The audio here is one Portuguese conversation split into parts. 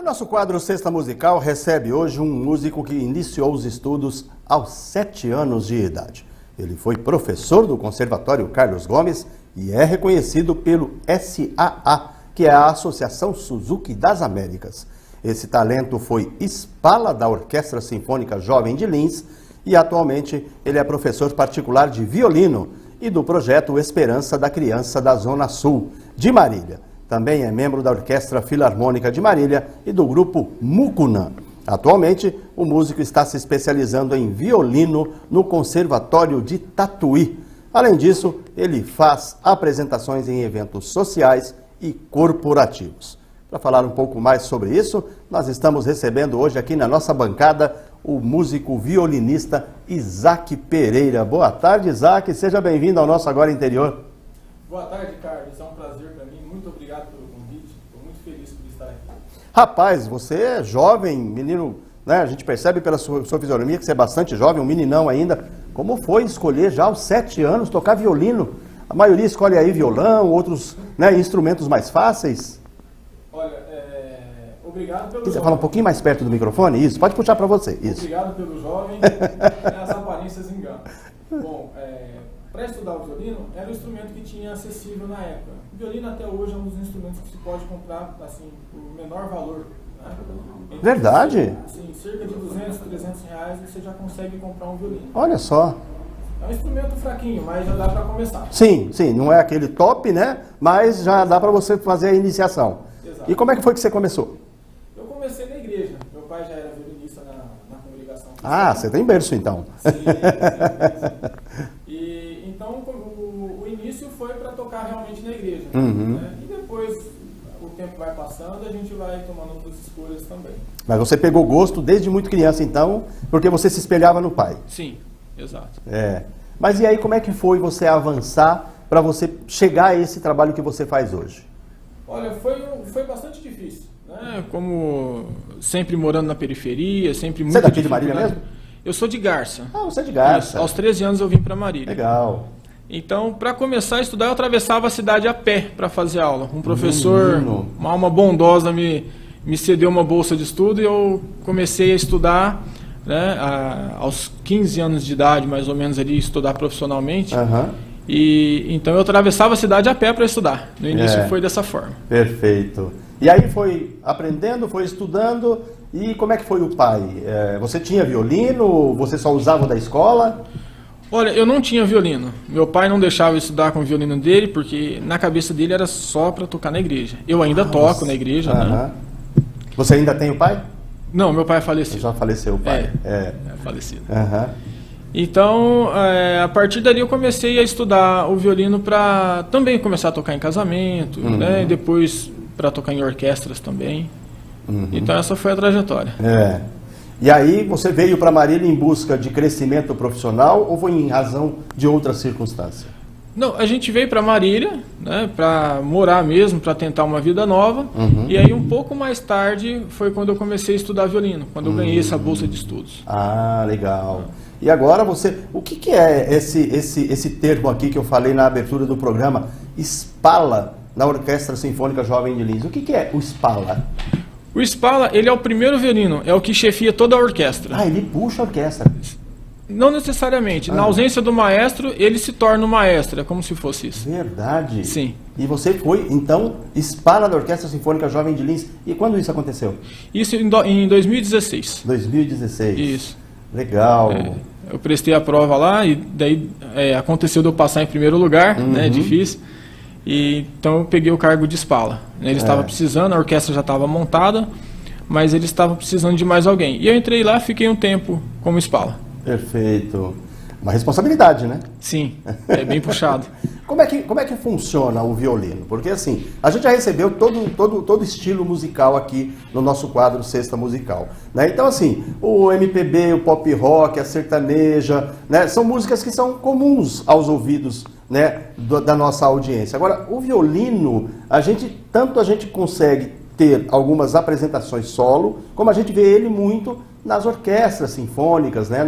nosso quadro Sexta Musical recebe hoje um músico que iniciou os estudos aos 7 anos de idade. Ele foi professor do Conservatório Carlos Gomes e é reconhecido pelo SAA, que é a Associação Suzuki das Américas. Esse talento foi espala da Orquestra Sinfônica Jovem de Lins e atualmente ele é professor particular de violino e do projeto Esperança da Criança da Zona Sul, de Marília. Também é membro da Orquestra Filarmônica de Marília e do grupo Mucunã. Atualmente, o músico está se especializando em violino no Conservatório de Tatuí. Além disso, ele faz apresentações em eventos sociais e corporativos. Para falar um pouco mais sobre isso, nós estamos recebendo hoje aqui na nossa bancada o músico violinista Isaac Pereira. Boa tarde, Isaac. Seja bem-vindo ao nosso Agora Interior. Boa tarde, Carlos. É um prazer para mim. Muito obrigado pelo convite. Estou muito feliz por estar aqui. Rapaz, você é jovem, menino, né? A gente percebe pela sua fisionomia que você é bastante jovem, um meninão ainda. Como foi escolher já aos 7 anos tocar violino? A maioria escolhe aí violão, outros, né, instrumentos mais fáceis. Olha, obrigado pelo Quiser falar um pouquinho mais perto do microfone? Isso, pode puxar para você. Isso. Obrigado pelo jovem. As aparências enganam. Bom, para estudar o violino, era o instrumento que tinha acessível na época. O violino até hoje é um dos instrumentos que se pode comprar assim, por menor valor. Né? Então, Verdade? Assim, cerca de 200, 300 reais você já consegue comprar um violino. Olha só. É um instrumento fraquinho, mas já dá para começar. Sim, não é aquele top, né? Mas já dá para você fazer a iniciação. Exato. E como é que foi que você começou? Eu comecei na igreja. Meu pai já era violinista na congregação. Ah, você tem berço então. Sim. E então o início foi para tocar realmente na igreja. Uhum. Né? E depois o tempo vai passando e a gente vai tomando outras escolhas também. Mas você pegou gosto desde muito criança então, porque você se espelhava no pai. Sim, exato. Mas e aí como é que foi você avançar para você chegar a esse trabalho que você faz hoje? Olha, foi bastante difícil. Né? Como sempre morando na periferia, sempre muito Você é daqui de Marília mesmo? Eu sou de Garça. Ah, você é de Garça. Isso, aos 13 anos eu vim para Marília. Legal. Então, para começar a estudar, eu atravessava a cidade a pé para fazer aula. Um professor, uma alma bondosa, me cedeu uma bolsa de estudo e eu comecei a estudar, né, aos 15 anos de idade, mais ou menos, ali, estudar profissionalmente. Uhum. E então eu atravessava a cidade a pé para estudar. No início foi dessa forma. Perfeito. E aí foi aprendendo, foi estudando. E como é que foi o pai? Você tinha violino? Você só usava o da escola? Olha, eu não tinha violino. Meu pai não deixava eu estudar com o violino dele, porque na cabeça dele era só para tocar na igreja. Eu ainda toco na igreja, né? Você ainda tem o pai? Não, meu pai é falecido. Já faleceu o pai. É falecido. Uhum. Então, a partir dali eu comecei a estudar o violino para também começar a tocar em casamento, né? E depois para tocar em orquestras também. Então essa foi a trajetória. E aí você veio para Marília em busca de crescimento profissional ou foi em razão de outra circunstância? Não, a gente veio para Marília, né, para morar mesmo, para tentar uma vida nova. E aí um pouco mais tarde foi quando eu comecei a estudar violino, quando eu ganhei essa bolsa de estudos. Ah, legal. E agora você, o que é esse termo aqui que eu falei na abertura do programa, espala na Orquestra Sinfônica Jovem de Lins? O que é o espala? O espala, ele é o primeiro violino, é o que chefia toda a orquestra. Ah, ele puxa a orquestra. Não necessariamente. Na ausência do maestro, ele se torna o maestro. É como se fosse isso. Verdade. Sim. E você foi, então, espala da Orquestra Sinfônica Jovem de Lins. E quando isso aconteceu? Isso em 2016. 2016. Isso. Legal. Eu prestei a prova lá e daí aconteceu de eu passar em primeiro lugar, né? Difícil. E então eu peguei o cargo de espala. Ele estava precisando, a orquestra já estava montada, mas ele estava precisando de mais alguém. E eu entrei lá, fiquei um tempo como espala. Perfeito. Uma responsabilidade, né? Sim, é bem puxado. Como é que funciona o violino? Porque assim, a gente já recebeu todo estilo musical aqui no nosso quadro Sexta Musical, né? Então assim, o MPB, o pop rock, a sertaneja, né? São músicas que são comuns aos ouvidos, né, da nossa audiência. Agora, o violino, a gente consegue ter algumas apresentações solo, como a gente vê ele muito nas orquestras sinfônicas, né,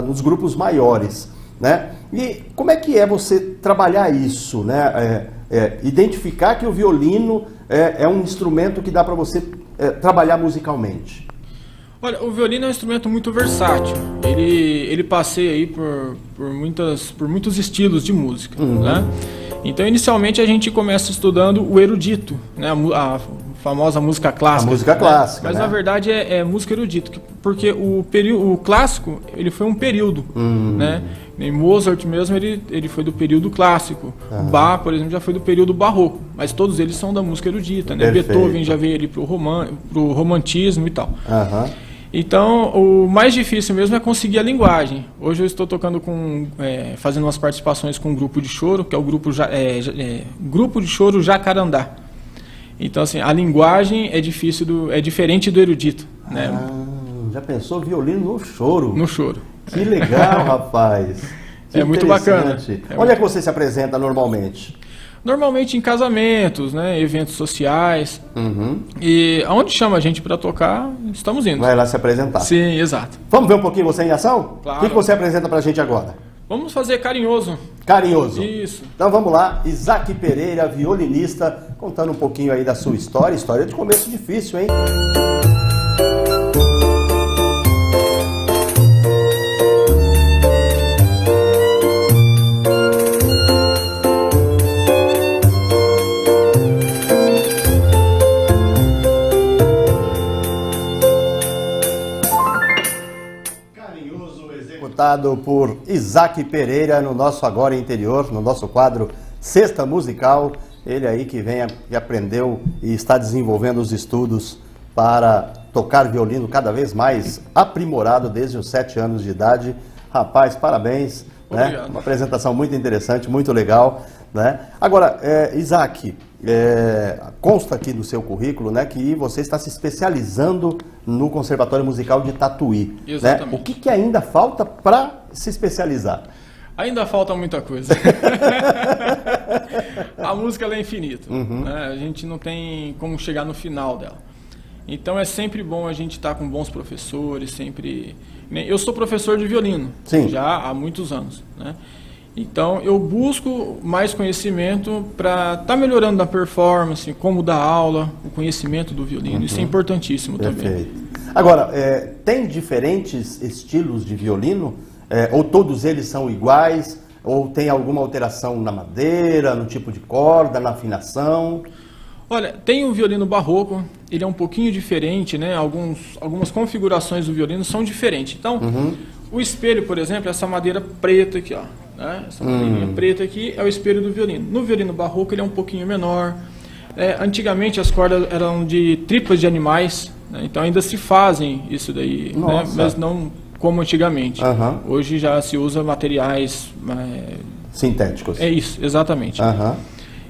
nos grupos maiores, né? E como é que é você trabalhar isso, né? Identificar que o violino é um instrumento que dá para você trabalhar musicalmente? Olha, o violino é um instrumento muito versátil. Ele passeia aí por muitos estilos de música, né? Então, inicialmente, a gente começa estudando o erudito, né? A famosa música clássica. A música clássica, Mas, né? na verdade, é música erudito, porque o clássico, ele foi um período, né? Em Mozart mesmo, ele foi do período clássico. Bach, por exemplo, já foi do período barroco. Mas todos eles são da música erudita, né? Perfeito. Beethoven já veio ali pro romantismo e tal. Aham. Então, o mais difícil mesmo é conseguir a linguagem. Hoje eu estou tocando fazendo umas participações com um grupo de choro, que é o Grupo de Choro Jacarandá. Então, assim, a linguagem é diferente do erudito, né? Já pensou violino no choro? No choro. Que legal, rapaz. Que É muito bacana. Onde é que você se apresenta normalmente? Normalmente em casamentos, né, eventos sociais. E aonde chama a gente para tocar, estamos indo. Vai lá se apresentar. Sim, exato. Vamos ver um pouquinho você em ação? Claro. O que você apresenta pra gente agora? Vamos fazer Carinhoso. Carinhoso. Isso. Então vamos lá, Isaac Pereira, violinista, contando um pouquinho aí da sua história. História de começo difícil, hein? Executado por Isaac Pereira no nosso Agora Interior, no nosso quadro Sexta Musical. Ele aí que aprendeu e está desenvolvendo os estudos para tocar violino cada vez mais aprimorado desde os 7 anos de idade. Rapaz, parabéns, né? Uma apresentação muito interessante, muito legal, né? Agora, Isaac, consta aqui no seu currículo, né, que você está se especializando no Conservatório Musical de Tatuí. Exatamente. Né? O que ainda falta para se especializar? Ainda falta muita coisa. A música ela é infinita, né? A gente não tem como chegar no final dela. Então é sempre bom a gente estar com bons professores, sempre... Eu sou professor de violino, Sim. Já há muitos anos, né? Então eu busco mais conhecimento para estar melhorando na performance, como dar aula, o conhecimento do violino. Isso é importantíssimo também. Perfeito. Agora, tem diferentes estilos de violino? Ou todos eles são iguais? Ou tem alguma alteração na madeira, no tipo de corda, na afinação? Olha, tem o violino barroco, ele é um pouquinho diferente, né? Algumas configurações do violino são diferentes. Então, o espelho, por exemplo, essa madeira preta aqui, ó, né? Essa madeirinha preta aqui é o espelho do violino. No violino barroco ele é um pouquinho menor. Antigamente as cordas eram de tripas de animais, né? Então ainda se fazem isso daí, né? Mas não como antigamente. Hoje já se usa materiais... sintéticos. É isso, exatamente.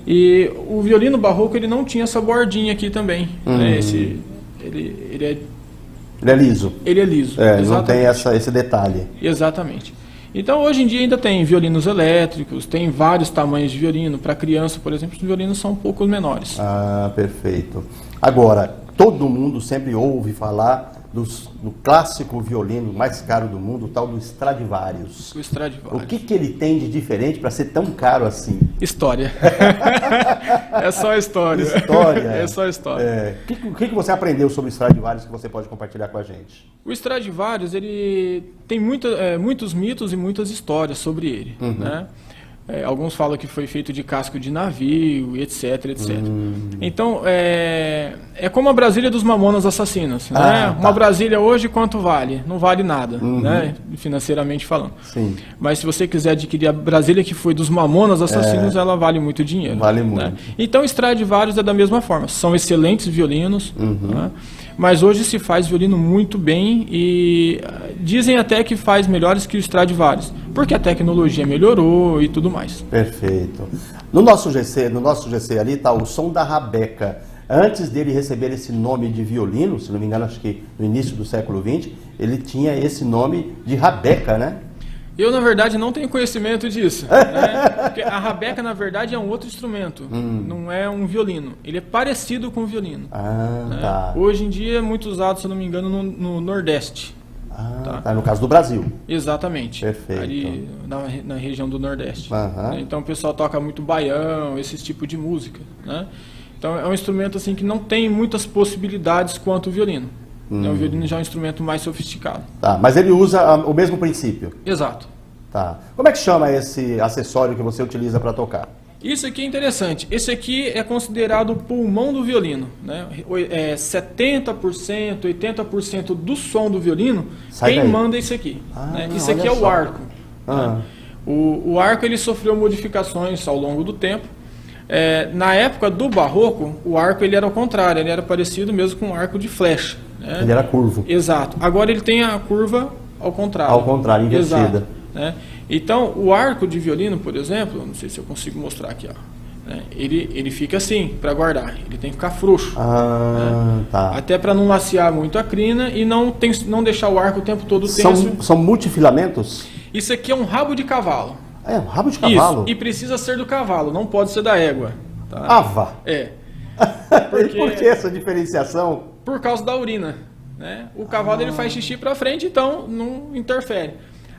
E o violino barroco ele não tinha essa bordinha aqui também. Né? Ele é liso. Ele é liso. Não tem esse detalhe. Exatamente. Então hoje em dia ainda tem violinos elétricos, tem vários tamanhos de violino. Para criança, por exemplo, os violinos são um pouco menores. Ah, perfeito. Agora, todo mundo sempre ouve falar do clássico violino mais caro do mundo, o tal do Stradivarius. O Stradivarius. O que ele tem de diferente para ser tão caro assim? História. É só história. História. É só história. O que você aprendeu sobre o Stradivarius que você pode compartilhar com a gente? O Stradivarius, ele tem muitos mitos e muitas histórias sobre ele, né? Alguns falam que foi feito de casco de navio, etc, etc. Então, é como a Brasília dos Mamonas Assassinos. Né? Uma Brasília hoje, quanto vale? Não vale nada, né? Financeiramente falando. Sim. Mas se você quiser adquirir a Brasília que foi dos Mamonas Assassinos, ela vale muito dinheiro. Vale muito. Né? Então, Stradivarius é da mesma forma. São excelentes violinos, né? Mas hoje se faz violino muito bem e dizem até que faz melhores que o Stradivarius, porque a tecnologia melhorou e tudo mais. Perfeito. No nosso GC ali está o som da rabeca. Antes dele receber esse nome de violino, se não me engano, acho que no início do século XX, ele tinha esse nome de rabeca, né? Eu, na verdade, não tenho conhecimento disso. Né? Porque a rabeca, na verdade, é um outro instrumento. Não é um violino. Ele é parecido com o violino. Né? Tá. Hoje em dia é muito usado, se eu não me engano, no Nordeste. Tá no caso do Brasil. Exatamente. Perfeito. Ali na região do Nordeste. Então o pessoal toca muito baião, esse tipo de música. Né? Então é um instrumento assim que não tem muitas possibilidades quanto o violino. O violino já é um instrumento mais sofisticado. Tá, mas ele usa o mesmo princípio. Exato. Tá. Como é que chama esse acessório que você utiliza para tocar? Isso aqui é interessante. Esse aqui é considerado o pulmão do violino, né? 70%, 80% do som do violino, quem manda é isso aqui. Né? Isso aqui é o arco. Né? O arco ele sofreu modificações ao longo do tempo. Na época do barroco, o arco ele era ao contrário, ele era parecido mesmo com um arco de flecha. Né? Ele era curvo. Exato. Agora ele tem a curva ao contrário. Ao contrário, invertida. Exato, né? Então, o arco de violino, por exemplo, não sei se eu consigo mostrar aqui, ó, né? Ele fica assim, para guardar. Ele tem que ficar frouxo. Né? Tá. Até para não lacear muito a crina e não deixar o arco o tempo todo tenso. São multifilamentos? Isso aqui é um rabo de cavalo. É, um rabo de cavalo? Isso, e precisa ser do cavalo, não pode ser da égua. Tá? Ava! É. Porque... Por que essa diferenciação? Por causa da urina. Né? O cavalo ele faz xixi para frente, então não interfere.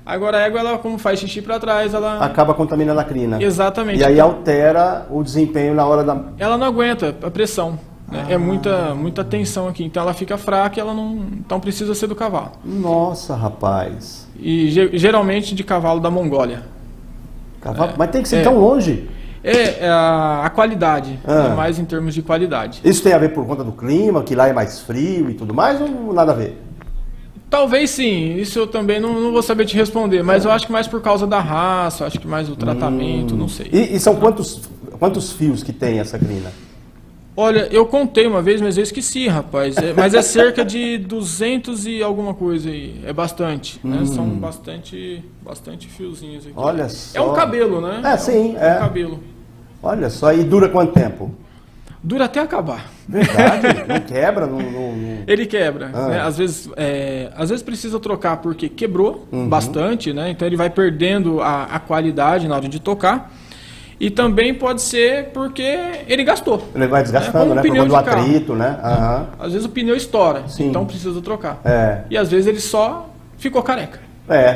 Agora a égua, ela, como faz xixi para trás, ela... acaba contaminando a crina. Exatamente. E aí altera o desempenho na hora da... Ela não aguenta a pressão. Né? É muita tensão aqui. Então ela fica fraca e ela não... Então precisa ser do cavalo. Nossa, rapaz. E geralmente de cavalo da Mongólia. Cavalo... Mas tem que ser tão longe? A qualidade. Mais em termos de qualidade. Isso tem a ver por conta do clima, que lá é mais frio e tudo mais, ou nada a ver? Talvez sim, isso eu também não vou saber te responder, mas eu acho que mais por causa da raça, acho que mais o tratamento, não sei. E são quantos fios que tem essa crina? Olha, eu contei uma vez, mas eu esqueci, rapaz. Mas é cerca de 200 e alguma coisa aí. É bastante, né? São bastante fiozinhos aqui. Olha só. É um cabelo, né? Sim. É um cabelo. Olha só, e dura quanto tempo? Dura até acabar. Verdade? Não quebra? Ele quebra. Né? Às vezes precisa trocar porque quebrou bastante, né? Então ele vai perdendo a qualidade na hora de tocar. E também pode ser porque ele gastou. Ele vai desgastando, né? Por conta do atrito, né? Às vezes o pneu estoura, então precisa trocar. E às vezes ele só ficou careca.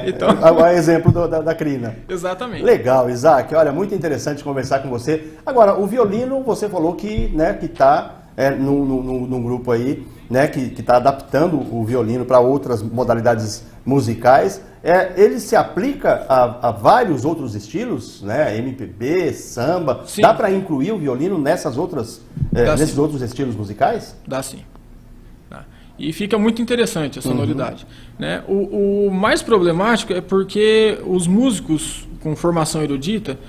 Então... é o exemplo da crina. Exatamente. Legal, Isaac. Olha, muito interessante conversar com você. Agora, o violino, você falou que está num grupo aí, né, que está adaptando o violino para outras modalidades musicais. Ele se aplica a vários outros estilos, né? MPB, samba. Sim. Dá para incluir o violino nesses outros estilos musicais? Dá sim. E fica muito interessante a sonoridade. Né? O mais problemático é porque os músicos com formação erudita,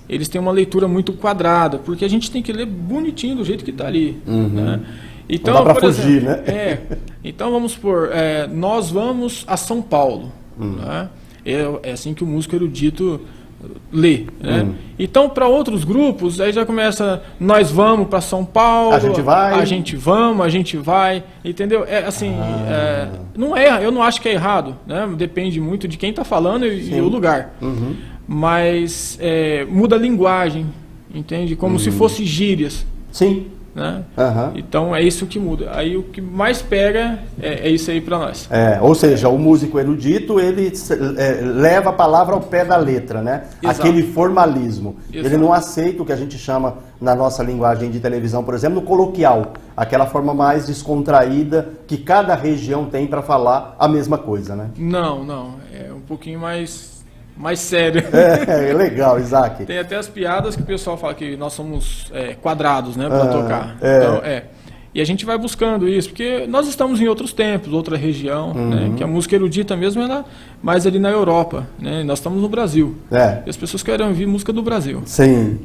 eles têm uma leitura muito quadrada, porque a gente tem que ler bonitinho do jeito que está ali. Né? Então, não dá para fugir, né? Então vamos supor, nós vamos a São Paulo. Né? É assim que o músico erudito lê. Né? Então, para outros grupos, aí já começa, nós vamos para São Paulo, a gente vai, entendeu? Não é, eu não acho que é errado, né? Depende muito de quem está falando e o lugar. Mas muda a linguagem, entende? Como se fosse gírias. Sim. Né? Então é isso que muda. Aí o que mais pega é isso aí para nós. Ou seja, o músico erudito, ele leva a palavra ao pé da letra, né? Exato. Aquele formalismo. Exato. Ele não aceita o que a gente chama na nossa linguagem de televisão, por exemplo, no coloquial, aquela forma mais descontraída que cada região tem para falar a mesma coisa, né? Não, é um pouquinho mais sério. É legal, Isaac. Tem até as piadas que o pessoal fala que nós somos quadrados, né, para tocar. Então, e a gente vai buscando isso, porque nós estamos em outros tempos, outra região, né, que a música erudita mesmo ela mais ali na Europa, né, nós estamos no Brasil. E as pessoas querem ouvir música do Brasil. Sim.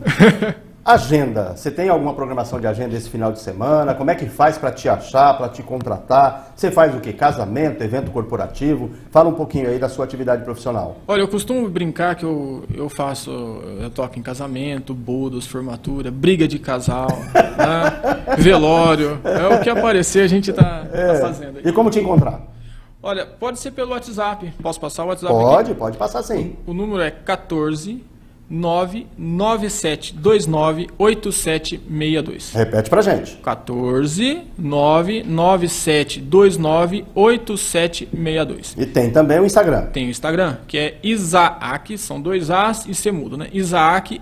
Agenda. Você tem alguma programação de agenda esse final de semana? Como é que faz para te achar, para te contratar? Você faz o quê? Casamento, evento corporativo? Fala um pouquinho aí da sua atividade profissional. Olha, eu costumo brincar que eu toco em casamento, bodas, formatura, briga de casal, né? Velório. É o que aparecer a gente tá fazendo aí. E como te encontrar? Olha, pode ser pelo WhatsApp. Posso passar o WhatsApp aqui? Pode passar sim. O número é 14 997298762. Repete pra gente. 14997298762. E tem também o Instagram. Tem o Instagram, que é Isaac, são 2 As e C mudo, né? Isaac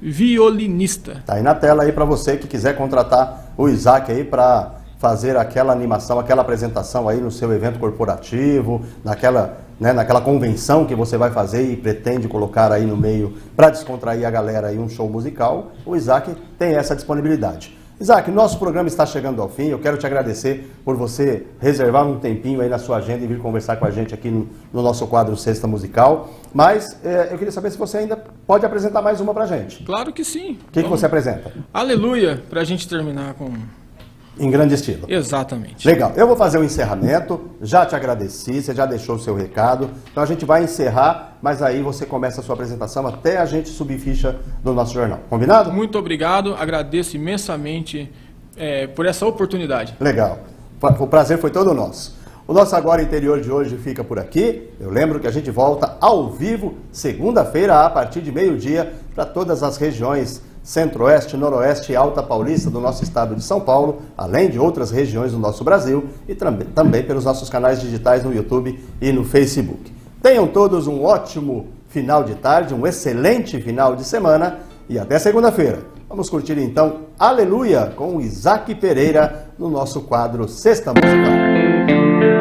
_violinista. Tá aí na tela aí para você que quiser contratar o Isaac aí para fazer aquela animação, aquela apresentação aí no seu evento corporativo, naquela convenção que você vai fazer e pretende colocar aí no meio para descontrair a galera aí um show musical. O Isaac tem essa disponibilidade. Isaac, nosso programa está chegando ao fim. Eu quero te agradecer por você reservar um tempinho aí na sua agenda e vir conversar com a gente aqui no nosso quadro Sexta Musical. Mas eu queria saber se você ainda pode apresentar mais uma pra gente. Claro que sim. O que você apresenta? Aleluia, pra gente terminar com... Em grande estilo. Exatamente. Legal. Eu vou fazer o encerramento. Já te agradeci, você já deixou o seu recado. Então a gente vai encerrar, mas aí você começa a sua apresentação até a gente subir ficha do nosso jornal. Combinado? Muito obrigado. Agradeço imensamente por essa oportunidade. Legal. O prazer foi todo nosso. O nosso Agora Interior de hoje fica por aqui. Eu lembro que a gente volta ao vivo, segunda-feira, a partir de meio-dia, para todas as regiões Centro-Oeste, Noroeste e Alta Paulista do nosso estado de São Paulo, além de outras regiões do nosso Brasil e também pelos nossos canais digitais no YouTube e no Facebook. Tenham todos um ótimo final de tarde, um excelente final de semana e até segunda-feira. Vamos curtir então Aleluia com o Isaac Pereira no nosso quadro Sexta Musical.